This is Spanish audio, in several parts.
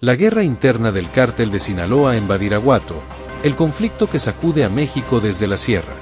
La guerra interna del cártel de Sinaloa en Badiraguato, el conflicto que sacude a México desde la sierra.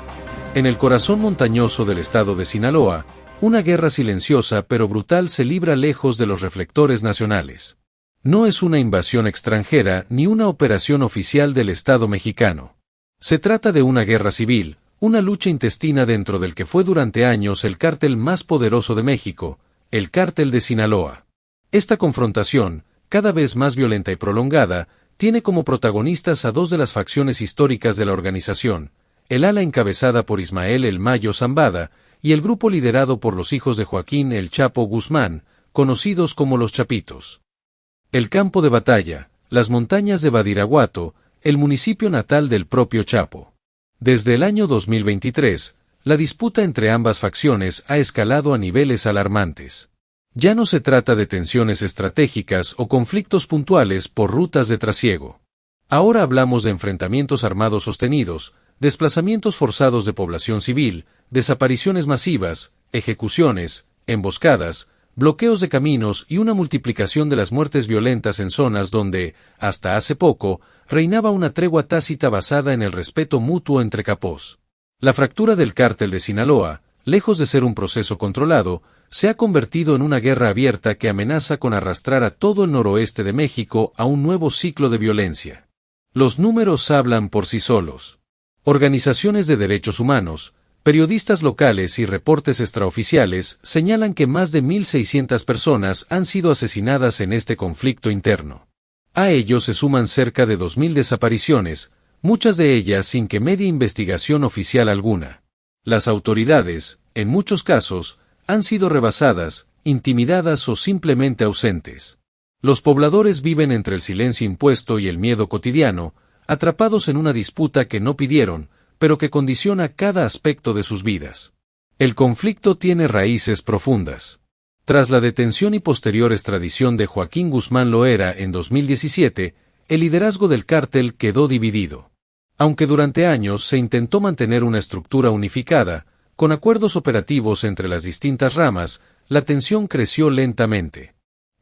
En el corazón montañoso del estado de Sinaloa, una guerra silenciosa pero brutal se libra lejos de los reflectores nacionales. No es una invasión extranjera ni una operación oficial del Estado mexicano. Se trata de una guerra civil, una lucha intestina dentro del que fue durante años el cártel más poderoso de México, el cártel de Sinaloa. Esta confrontación, cada vez más violenta y prolongada, tiene como protagonistas a dos de las facciones históricas de la organización, el ala encabezada por Ismael El Mayo Zambada y el grupo liderado por los hijos de Joaquín El Chapo Guzmán, conocidos como los Chapitos. El campo de batalla, las montañas de Badiraguato, el municipio natal del propio Chapo. Desde el año 2023, la disputa entre ambas facciones ha escalado a niveles alarmantes. Ya no se trata de tensiones estratégicas o conflictos puntuales por rutas de trasiego. Ahora hablamos de enfrentamientos armados sostenidos, desplazamientos forzados de población civil, desapariciones masivas, ejecuciones, emboscadas, bloqueos de caminos y una multiplicación de las muertes violentas en zonas donde, hasta hace poco, reinaba una tregua tácita basada en el respeto mutuo entre capós. La fractura del cártel de Sinaloa, lejos de ser un proceso controlado, se ha convertido en una guerra abierta que amenaza con arrastrar a todo el noroeste de México a un nuevo ciclo de violencia. Los números hablan por sí solos. Organizaciones de derechos humanos, periodistas locales y reportes extraoficiales señalan que más de 1.600 personas han sido asesinadas en este conflicto interno. A ello se suman cerca de 2.000 desapariciones, muchas de ellas sin que medie investigación oficial alguna. Las autoridades, en muchos casos, han sido rebasadas, intimidadas o simplemente ausentes. Los pobladores viven entre el silencio impuesto y el miedo cotidiano, atrapados en una disputa que no pidieron, pero que condiciona cada aspecto de sus vidas. El conflicto tiene raíces profundas. Tras la detención y posterior extradición de Joaquín Guzmán Loera en 2017, el liderazgo del cártel quedó dividido. Aunque durante años se intentó mantener una estructura unificada, con acuerdos operativos entre las distintas ramas, la tensión creció lentamente.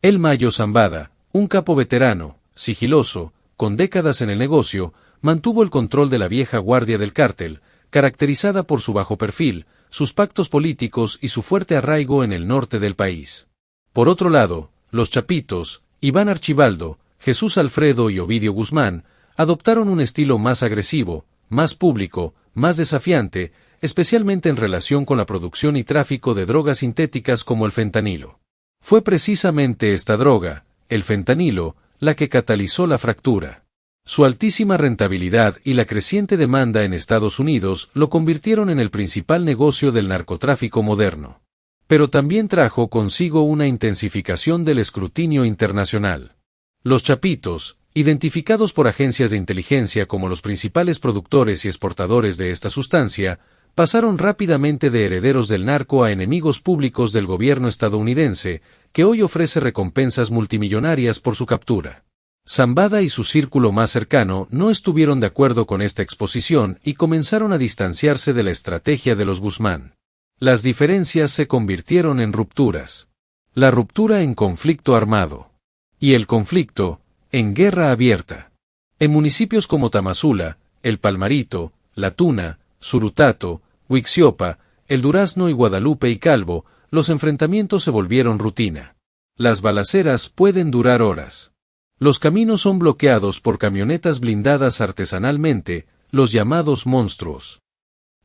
El Mayo Zambada, un capo veterano, sigiloso, con décadas en el negocio, mantuvo el control de la vieja guardia del cártel, caracterizada por su bajo perfil, sus pactos políticos y su fuerte arraigo en el norte del país. Por otro lado, los Chapitos, Iván Archibaldo, Jesús Alfredo y Ovidio Guzmán, adoptaron un estilo más agresivo, más público, más desafiante, especialmente en relación con la producción y tráfico de drogas sintéticas como el fentanilo. Fue precisamente esta droga, el fentanilo, la que catalizó la fractura. Su altísima rentabilidad y la creciente demanda en Estados Unidos lo convirtieron en el principal negocio del narcotráfico moderno. Pero también trajo consigo una intensificación del escrutinio internacional. Los Chapitos, identificados por agencias de inteligencia como los principales productores y exportadores de esta sustancia, pasaron rápidamente de herederos del narco a enemigos públicos del gobierno estadounidense, que hoy ofrece recompensas multimillonarias por su captura. Zambada y su círculo más cercano no estuvieron de acuerdo con esta exposición y comenzaron a distanciarse de la estrategia de los Guzmán. Las diferencias se convirtieron en rupturas. La ruptura en conflicto armado. Y el conflicto, en guerra abierta. En municipios como Tamazula, El Palmarito, La Tuna, Surutato, Huixiopa, El Durazno y Guadalupe y Calvo, los enfrentamientos se volvieron rutina. Las balaceras pueden durar horas. Los caminos son bloqueados por camionetas blindadas artesanalmente, los llamados monstruos.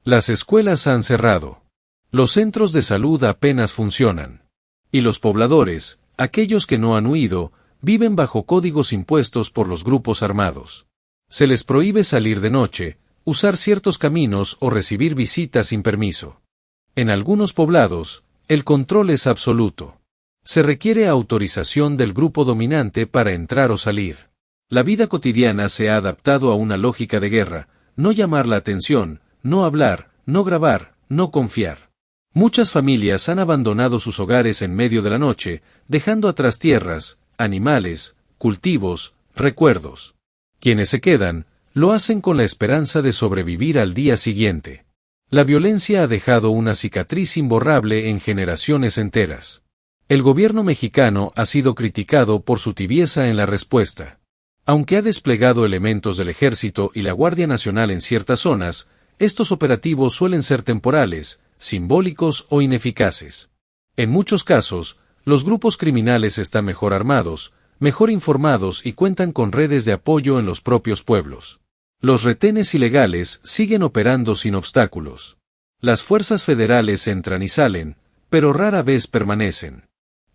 Las escuelas han cerrado. Los centros de salud apenas funcionan. Y los pobladores, aquellos que no han huido, viven bajo códigos impuestos por los grupos armados. Se les prohíbe salir de noche, usar ciertos caminos o recibir visitas sin permiso. En algunos poblados, el control es absoluto. Se requiere autorización del grupo dominante para entrar o salir. La vida cotidiana se ha adaptado a una lógica de guerra, no llamar la atención, no hablar, no grabar, no confiar. Muchas familias han abandonado sus hogares en medio de la noche, dejando atrás tierras, animales, cultivos, recuerdos. Quienes se quedan, lo hacen con la esperanza de sobrevivir al día siguiente. La violencia ha dejado una cicatriz imborrable en generaciones enteras. El gobierno mexicano ha sido criticado por su tibieza en la respuesta. Aunque ha desplegado elementos del Ejército y la Guardia Nacional en ciertas zonas, estos operativos suelen ser temporales, simbólicos o ineficaces. En muchos casos, los grupos criminales están mejor armados, mejor informados y cuentan con redes de apoyo en los propios pueblos. Los retenes ilegales siguen operando sin obstáculos. Las fuerzas federales entran y salen, pero rara vez permanecen.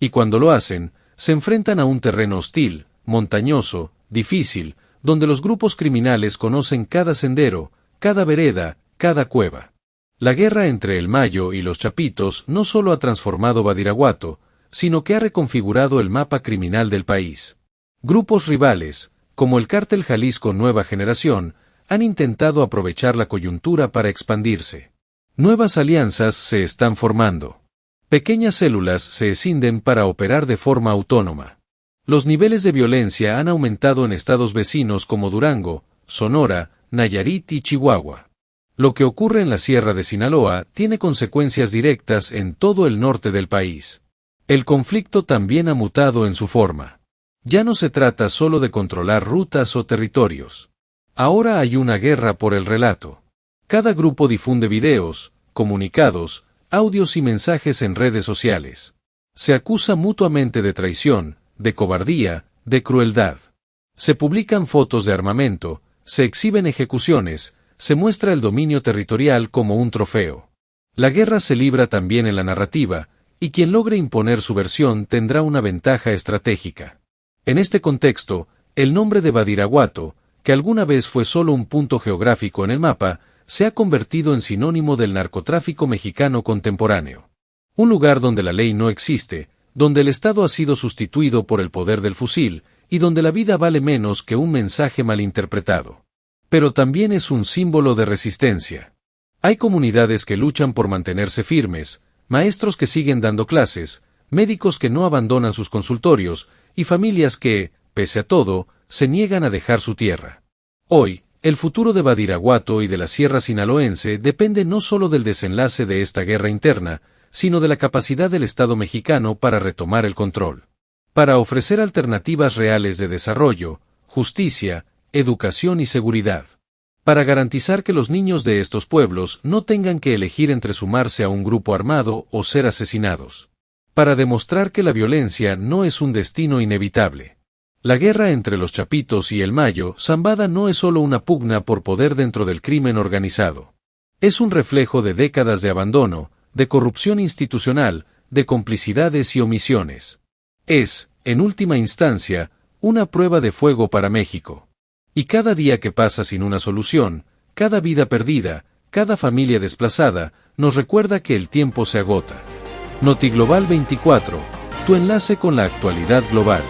Y cuando lo hacen, se enfrentan a un terreno hostil, montañoso, difícil, donde los grupos criminales conocen cada sendero, cada vereda, cada cueva. La guerra entre el Mayo y los Chapitos no solo ha transformado Badiraguato, sino que ha reconfigurado el mapa criminal del país. Grupos rivales, como el Cártel Jalisco Nueva Generación, han intentado aprovechar la coyuntura para expandirse. Nuevas alianzas se están formando. Pequeñas células se escinden para operar de forma autónoma. Los niveles de violencia han aumentado en estados vecinos como Durango, Sonora, Nayarit y Chihuahua. Lo que ocurre en la Sierra de Sinaloa tiene consecuencias directas en todo el norte del país. El conflicto también ha mutado en su forma. Ya no se trata solo de controlar rutas o territorios. Ahora hay una guerra por el relato. Cada grupo difunde videos, comunicados, audios y mensajes en redes sociales. Se acusa mutuamente de traición, de cobardía, de crueldad. Se publican fotos de armamento, se exhiben ejecuciones, se muestra el dominio territorial como un trofeo. La guerra se libra también en la narrativa, y quien logre imponer su versión tendrá una ventaja estratégica. En este contexto, el nombre de Badiraguato, que alguna vez fue solo un punto geográfico en el mapa, se ha convertido en sinónimo del narcotráfico mexicano contemporáneo. Un lugar donde la ley no existe, donde el Estado ha sido sustituido por el poder del fusil, y donde la vida vale menos que un mensaje malinterpretado. Pero también es un símbolo de resistencia. Hay comunidades que luchan por mantenerse firmes, maestros que siguen dando clases, médicos que no abandonan sus consultorios, y familias que, pese a todo, se niegan a dejar su tierra. Hoy, el futuro de Badiraguato y de la Sierra Sinaloense depende no solo del desenlace de esta guerra interna, sino de la capacidad del Estado mexicano para retomar el control. Para ofrecer alternativas reales de desarrollo, justicia, educación y seguridad. Para garantizar que los niños de estos pueblos no tengan que elegir entre sumarse a un grupo armado o ser asesinados. Para demostrar que la violencia no es un destino inevitable. La guerra entre los Chapitos y el Mayo Zambada no es solo una pugna por poder dentro del crimen organizado. Es un reflejo de décadas de abandono, de corrupción institucional, de complicidades y omisiones. Es, en última instancia, una prueba de fuego para México. Y cada día que pasa sin una solución, cada vida perdida, cada familia desplazada, nos recuerda que el tiempo se agota. Notiglobal 24, tu enlace con la actualidad global.